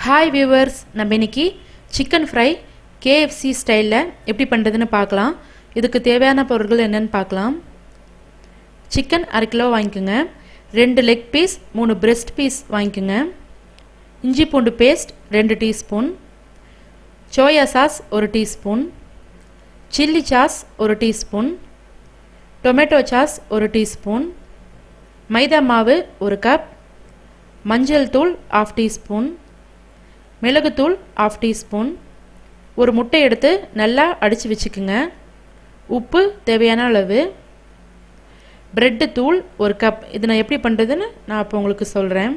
Hi viewers, நம்ம இன்னைக்கு chicken fry KFC ஸ்டைலில் எப்படி பண்ணுறதுன்னு பார்க்கலாம். இதுக்கு தேவையான பொருட்கள் என்னென்னு பார்க்கலாம். சிக்கன் 1/2 கிலோ வாங்கிக்கோங்க. 2 லெக் பீஸ், 3 பிரெஸ்ட் பீஸ் வாங்கிக்கோங்க. இஞ்சி பூண்டு paste 2 teaspoon, soya sauce 1 teaspoon, chilli sauce 1 teaspoon, tomato sauce 1 teaspoon, மைதா மாவு 1 கப், மஞ்சள் தூள் 1/2 டீஸ்பூன், மிளகுத்தூள் 1/2 டீஸ்பூன், ஒரு முட்டை எடுத்து நல்லா அடித்து வச்சுக்குங்க. உப்பு தேவையான அளவு, பிரெட்டு தூள் 1 கப். இது நான் எப்படி பண்ணுறதுன்னு நான் இப்போ உங்களுக்கு சொல்கிறேன்.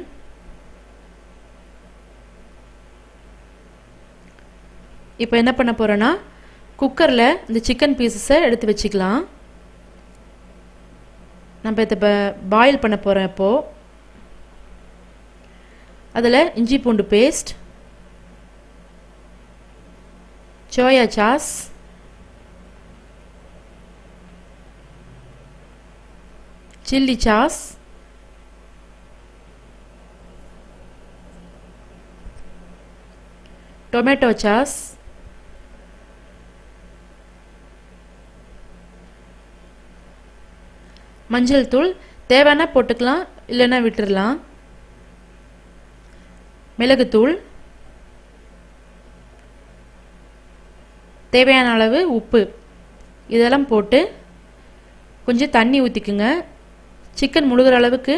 இப்போ என்ன பண்ண போகிறேன்னா, குக்கரில் இந்த சிக்கன் பீசஸை எடுத்து வச்சுக்கலாம். நம்ம இதை பாயில் பண்ண போகிறோம். இப்போது அதில் இஞ்சி பூண்டு paste, soya sauce, chilli sauce, tomato sauce, மஞ்சள் தூள் தேவையான போட்டுக்கலாம், இல்லைன்னா விட்டுடலாம். மிளகுத்தூள், தேவையான அளவு உப்பு, இதெல்லாம் போட்டு கொஞ்சம் தண்ணி ஊற்றிக்குங்க. சிக்கன் முழுகிற அளவுக்கு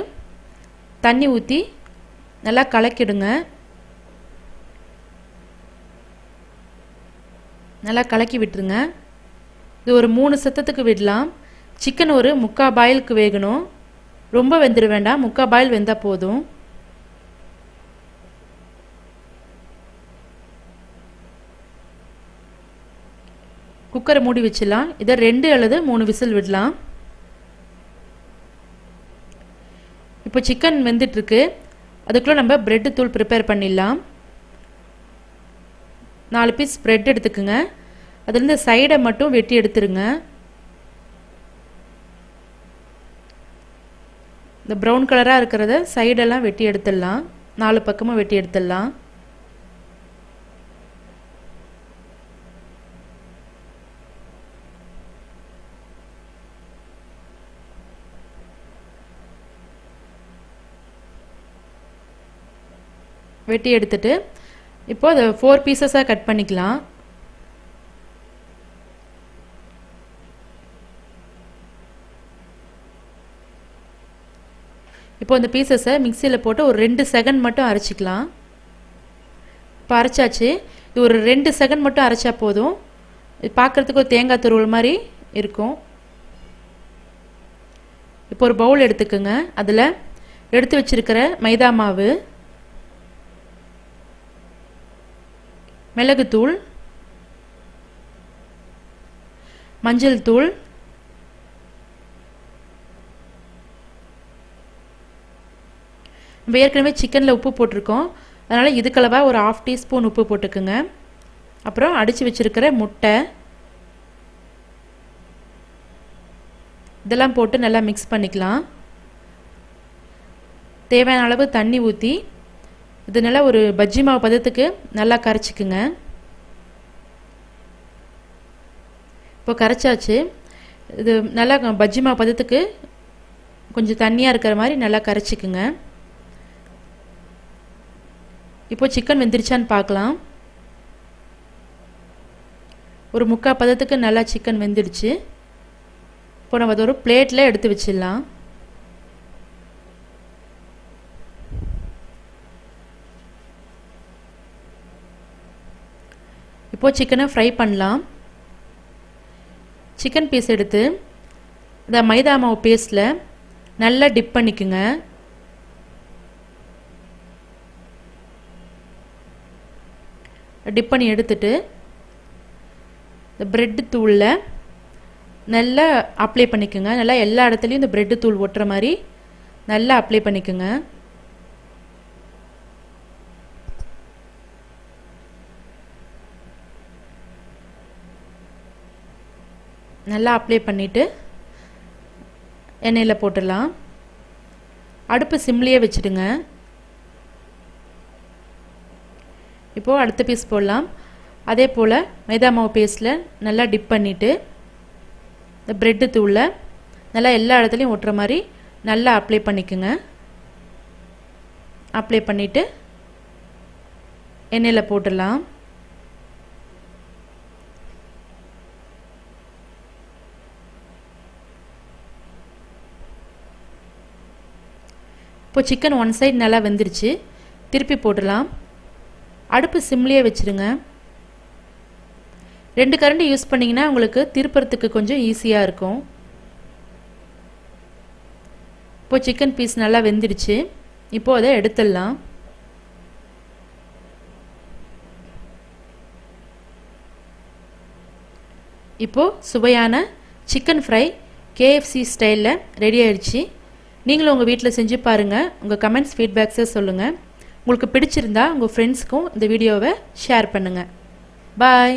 தண்ணி ஊற்றி நல்லா கலக்கிடுங்க. நல்லா கலக்கி விட்டுருங்க. இது ஒரு 3 சத்தத்துக்கு விடலாம். சிக்கன் ஒரு 3/4 பாயிலுக்கு வேகணும். ரொம்ப வெந்துட வேண்டாம், 3/4 பாயில் வெந்தால் போதும். குக்கரை மூடி வச்சிடலாம். இதை 2 அல்லது 3 விசில் விடலாம். இப்போ சிக்கன் வெந்துட்டுருக்கு. அதுக்குள்ளே நம்ம பிரெட்டு தூள் ப்ரிப்பேர் பண்ணிடலாம். 4 பீஸ் பிரெட் எடுத்துக்குங்க. அதுலேருந்து சைடை மட்டும் வெட்டி எடுத்துருங்க. இந்த ப்ரௌன் கலராக இருக்கிறத சைடெல்லாம் வெட்டி எடுத்துடலாம். 4 பக்கமும் வெட்டி எடுத்துடலாம். வெட்டி எடுத்துட்டு இப்போ அதை 4 பீசஸாக கட் பண்ணிக்கலாம். இப்போ இந்த பீசஸை மிக்சியில் போட்டு ஒரு 2 செகண்ட் மட்டும் அரைச்சிக்கலாம். இப்போ அரைச்சாச்சு. இது ஒரு 2 செகண்ட் மட்டும் அரைச்சா போதும். இது பார்க்குறதுக்கு ஒரு தேங்காய் துருவல் மாதிரி இருக்கும். இப்போ ஒரு பவுல் எடுத்துக்கோங்க. அதில் எடுத்து வச்சிருக்கிற மைதா மாவு, மிளகுத்தூள், மஞ்சள் தூள், நம்ம ஏற்கனவே சிக்கனில் உப்பு போட்டிருக்கோம், அதனால் இதுக்களவாக ஒரு 1/2 டீஸ்பூன் உப்பு போட்டுக்குங்க. அப்புறம் அடித்து வச்சுருக்கிற முட்டை, இதெல்லாம் போட்டு நல்லா மிக்ஸ் பண்ணிக்கலாம். தேவையான அளவு தண்ணி ஊற்றி இது நல்லா ஒரு பஜ்ஜி மாவு பதத்துக்கு நல்லா கரைச்சிக்குங்க. இப்போ கரைச்சாச்சு. இது நல்லா பஜ்ஜி மாவு பதத்துக்கு கொஞ்சம் தண்ணியாக இருக்கிற மாதிரி நல்லா கரைச்சிக்குங்க. இப்போ சிக்கன் வெந்துருச்சான்னு பார்க்கலாம். ஒரு 3/4 பதத்துக்கு நல்லா சிக்கன் வெந்துடுச்சு. இப்போ நம்ம அதை ஒரு பிளேட்டில் எடுத்து வச்சிடலாம். இப்போது சிக்கனை ஃப்ரை பண்ணலாம். சிக்கன் பீஸ் எடுத்து இந்த மைதா மாவு பேஸ்ட்டில் நல்லா டிப் பண்ணிக்குங்க. டிப் பண்ணி எடுத்துட்டு இந்த பிரெட்டு தூளில் நல்லா அப்ளை பண்ணிக்கோங்க. நல்லா எல்லா இடத்துலையும் இந்த பிரெட்டு தூள் ஒட்டுற மாதிரி நல்லா அப்ளை பண்ணிக்கோங்க. நல்லா அப்ளை பண்ணிவிட்டு எண்ணெயில் போட்டுடலாம். அடுப்பு சிம்லேயே வச்சுடுங்க. இப்போது அடுத்த பீஸ் போடலாம். அதே போல் மைதா மாவு பேஸ்ட்டில் நல்லா டிப் பண்ணிவிட்டு இந்த ப்ரெட்டு தூளில் நல்லா எல்லா இடத்துலையும் ஒட்டுற மாதிரி நல்லா அப்ளை பண்ணிக்கோங்க. அப்ளை பண்ணிவிட்டு எண்ணெயில் போட்டுடலாம். இப்போ சிக்கன் ஒன் சைடு நல்லா வெந்துருச்சு. திருப்பி போட்டுடலாம். அடுப்பு சிம்லேயே வச்சுருங்க. 2 கரண்டி யூஸ் பண்ணிங்கன்னா உங்களுக்கு திருப்புறத்துக்கு கொஞ்சம் ஈஸியாக இருக்கும். இப்போ சிக்கன் பீஸ் நல்லா வெந்துடுச்சு. இப்போது அதை எடுத்துடலாம். இப்போது சுவையான சிக்கன் ஃப்ரை KFC ஸ்டைலில் ரெடி ஆயிடுச்சு. நீங்களும் உங்கள் வீட்டில் செஞ்சு பாருங்கள். உங்கள் கமெண்ட்ஸ் ஃபீட்பேக்ஸை சொல்லுங்கள். உங்களுக்கு பிடிச்சிருந்தா உங்கள் ஃப்ரெண்ட்ஸ்க்கும் இந்த வீடியோவை ஷேர் பண்ணுங்கள். பாய்.